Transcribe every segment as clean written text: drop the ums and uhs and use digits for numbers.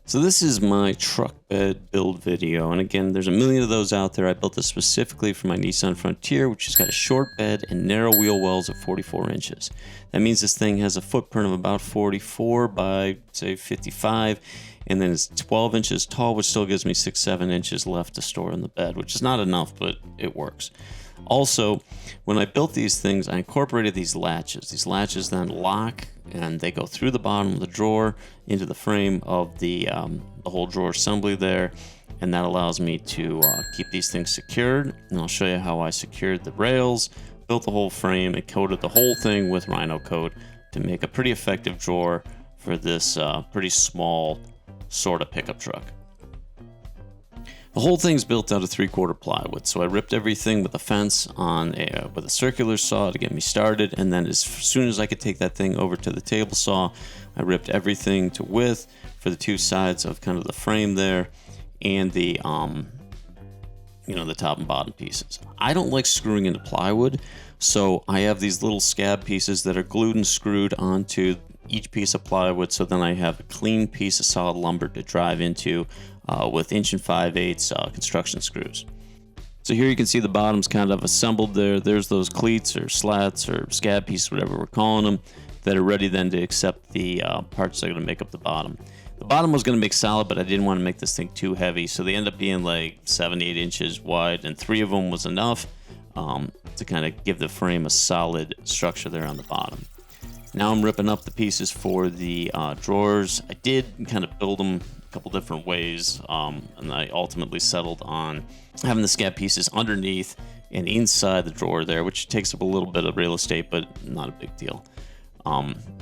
So this is my truck bed build video, and again, there's a million of those out there. I built this specifically for my Nissan Frontier, which has got a short bed and narrow wheel wells of 44 inches. That means this thing has a footprint of about 44 by, say, 55, and then it's 12 inches tall, which still gives me 6-7 inches left to store in the bed, which is not enough, but it works. Also, when I built these things, I incorporated these latches. These latches then lock, and they go through the bottom of the drawer into the frame of the whole drawer assembly there, and that allows me to keep these things secured. And I'll show you how I secured the rails, built the whole frame, and coated the whole thing with Rhino coat to make a pretty effective drawer for this pretty small sort of pickup truck. The whole thing's built out of 3/4 plywood, so I ripped everything with a fence with a circular saw to get me started, and then as soon as I could take that thing over to the table saw, I ripped everything to width for the two sides of kind of the frame there, and the the top and bottom pieces. I don't like screwing into plywood, so I have these little scab pieces that are glued and screwed onto each piece of plywood, so then I have a clean piece of solid lumber to drive into with 1 5/8" construction screws. So here you can see the bottom's kind of assembled there. There's those cleats or slats or scab pieces, whatever we're calling them, that are ready then to accept the parts that are going to make up the bottom. The bottom was going to make solid, but I didn't want to make this thing too heavy, so they end up being like 7-8 inches wide, and 3 of them was enough to kind of give the frame a solid structure there on the bottom. Now I'm ripping up the pieces for the drawers. I did kind of build them a couple different ways, and I ultimately settled on having the scab pieces underneath and inside the drawer there, which takes up a little bit of real estate, but not a big deal.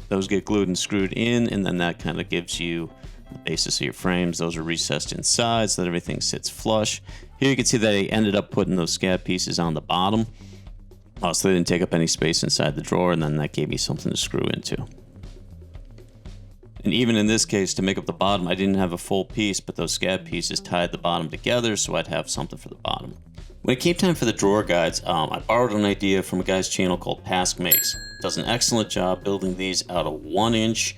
Those get glued and screwed in, and then that kind of gives you the basis of your frames. Those are recessed inside so that everything sits flush. Here you can see that I ended up putting those scab pieces on the bottom, so they didn't take up any space inside the drawer, and then that gave me something to screw into. And even in this case, to make up the bottom, I didn't have a full piece, but those scab pieces tied the bottom together, so I'd have something for the bottom. When it came time for the drawer guides, I borrowed an idea from a guy's channel called Pask Makes. Does an excellent job building these out of 1-inch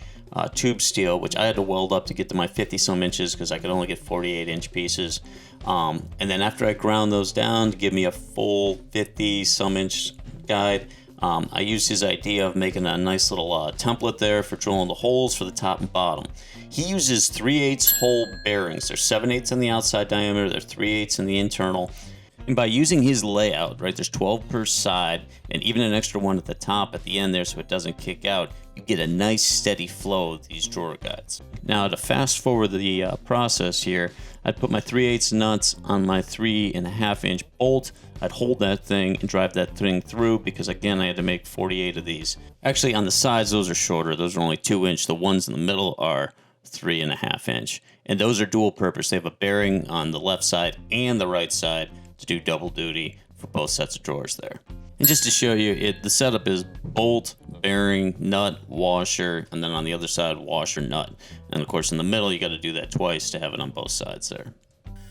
tube steel, which I had to weld up to get to my 50-some inches because I could only get 48-inch pieces. And then after I ground those down to give me a full 50-some inch guide, I used his idea of making a nice little template there for drilling the holes for the top and bottom. He uses 3/8 hole bearings. They're 7/8 on the outside diameter, they're 3/8 in the internal. And by using his layout, right, there's 12 per side, and even an extra one at the top at the end there so it doesn't kick out, you get a nice steady flow of these drawer guides. Now to fast forward the process here, I'd put my 3/8 nuts on my 3.5-inch bolt. I'd hold that thing and drive that thing through because, again, I had to make 48 of these. Actually, on the sides, those are shorter. Those are only 2-inch. The ones in the middle are 3.5-inch. And those are dual purpose. They have a bearing on the left side and the right side to do double duty for both sets of drawers there. And just to show you, the setup is bolt, bearing, nut, washer, and then on the other side, washer, nut. And of course, in the middle, you got to do that twice to have it on both sides there.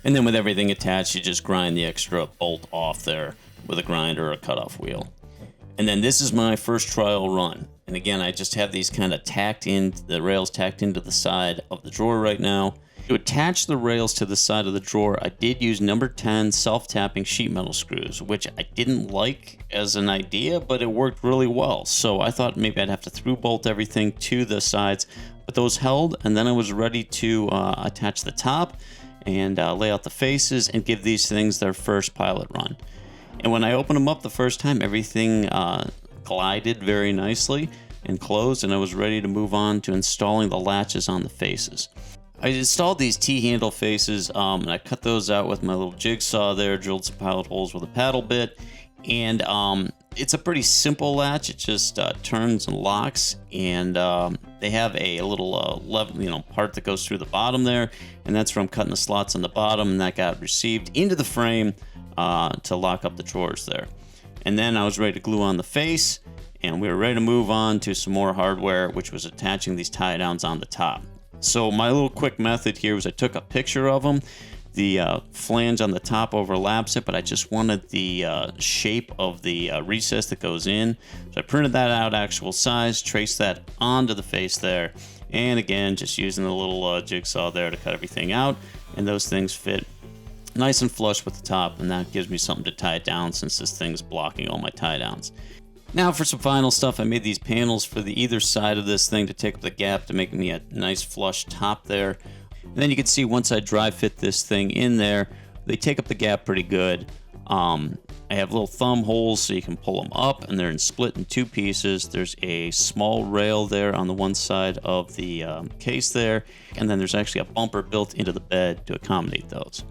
And then with everything attached, you just grind the extra bolt off there with a grinder or a cutoff wheel. And then this is my first trial run. And again, I just have these kind of the rails tacked into the side of the drawer right now. To attach the rails to the side of the drawer, I did use number 10 self-tapping sheet metal screws, which I didn't like as an idea, but it worked really well. So I thought maybe I'd have to through bolt everything to the sides, but those held, and then I was ready to attach the top and lay out the faces and give these things their first pilot run. And when I opened them up the first time, everything glided very nicely and closed, and I was ready to move on to installing the latches on the faces. I installed these T-handle faces, and I cut those out with my little jigsaw there, drilled some pilot holes with a paddle bit, and it's a pretty simple latch. It just turns and locks, and they have a little level, part that goes through the bottom there, and that's from cutting the slots on the bottom, and that got received into the frame to lock up the drawers there. And then I was ready to glue on the face, and we were ready to move on to some more hardware, which was attaching these tie downs on the top. So my little quick method here was I took a picture of them. The flange on the top overlaps it, but I just wanted the shape of the recess that goes in. So I printed that out actual size, traced that onto the face there, And again, just using the little jigsaw there to cut everything out. And those things fit nice and flush with the top, and that gives me something to tie it down since this thing's blocking all my tie downs. Now for some final stuff, I made these panels for the either side of this thing to take up the gap to make me a nice flush top there. And then you can see once I dry fit this thing in there, they take up the gap pretty good. I have little thumb holes so you can pull them up, and they're split in 2 pieces. There's a small rail there on the one side of the case there, and then there's actually a bumper built into the bed to accommodate those.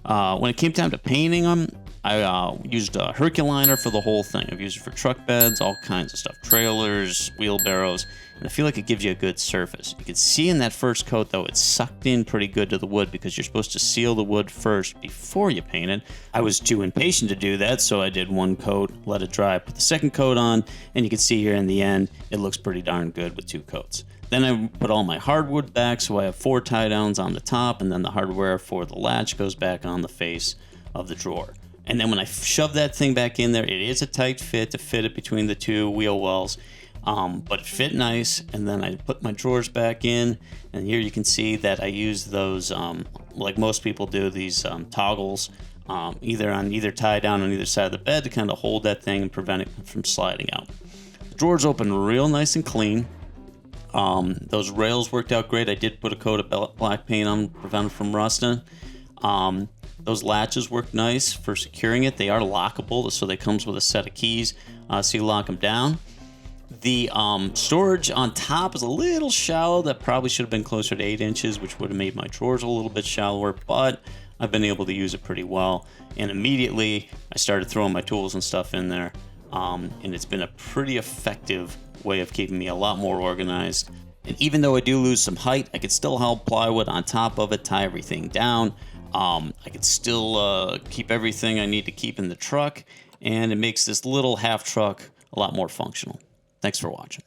When it came time to painting them, I used a Herculiner for the whole thing. I've used it for truck beds, all kinds of stuff, trailers, wheelbarrows, and I feel like it gives you a good surface. You can see in that first coat, though, it's sucked in pretty good to the wood because you're supposed to seal the wood first before you paint it. I was too impatient to do that, so I did 1 coat, let it dry, put the second coat on, and you can see here in the end, it looks pretty darn good with 2 coats. Then I put all my hardwood back, so I have 4 tie downs on the top, and then the hardware for the latch goes back on the face of the drawer. And then when I shove that thing back in there, it is a tight fit to fit it between the 2 wheel wells, but it fit nice. And then I put my drawers back in, and here you can see that I use those, like most people do, these toggles, either tie down on either side of the bed to kind of hold that thing and prevent it from sliding out. The drawers open real nice and clean. Those rails worked out great. I did put a coat of black paint on to prevent it from rusting. Those latches work nice for securing it. They are lockable, so they comes with a set of keys, so you lock them down. The storage on top is a little shallow. That probably should have been closer to 8 inches, which would have made my drawers a little bit shallower, but I've been able to use it pretty well. And immediately, I started throwing my tools and stuff in there, and it's been a pretty effective way of keeping me a lot more organized. And even though I do lose some height, I could still hold plywood on top of it, tie everything down. I could still keep everything I need to keep in the truck, and it makes this little half truck a lot more functional. Thanks for watching.